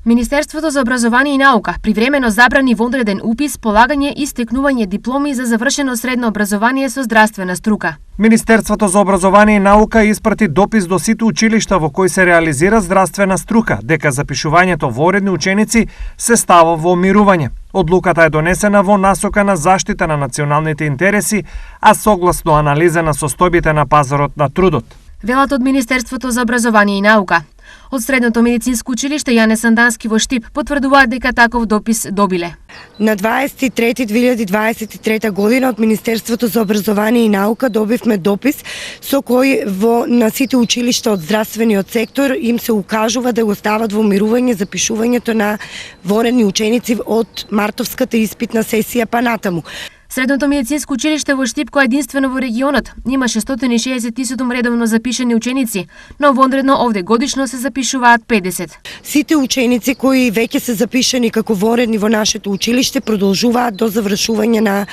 Министерството за образование и наука привремено забрани вонреден упис, полагање и стекнување дипломи за завршено средно образование со здравствена струка. Министерството за образование и наука испрати допис до сите училишта во кои се реализира здравствена струка, дека запишувањето во редни ученици се става во мирување. Одлуката е донесена во насока на заштита на националните интереси, а согласно анализа на состојбите на пазарот на трудот. Велат од Министерството за образование и наука. Од Средното медицинско училиште Јане Сандански во Штип потврдуваат дека таков допис добиле. На 23.2023 година од Министерството за образование и наука добивме допис со кој на сите училишта од здравствениот сектор им се укажува да го стават во мирување запишувањето на вонредни ученици од мартовската испитна сесија па натаму. Средното медицинско училиште во Штип, кој единствено во регионот, имаше 167 редовно запишани ученици, но вонредно овде годишно се запишуваат 50. Сите ученици кои веќе се запишани како вонредни во нашето училиште продолжуваат до завршување на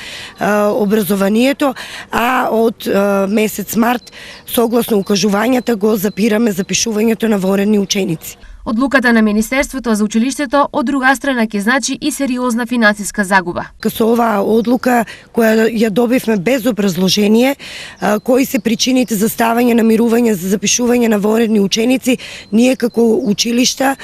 образованието, а од месец март, согласно укажувањата, го запираме запишувањето на вонредни ученици. Одлуката на Министерството за училиштето од друга страна ќе значи и сериозна финансиска загуба. Со оваа одлука која ја добивме без образложение, кои се причините за ставање на мирување за запишување на вонредни ученици, ние како училишта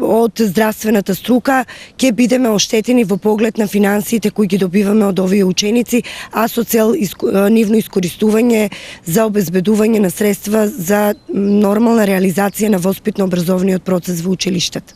од здравствената струка ќе бидеме оштетени во поглед на финансиите кои ги добиваме од овие ученици, а со цел нивно искористување за обезбедување на средства за нормална реализација на воспитно-образовниот процес во училиштата.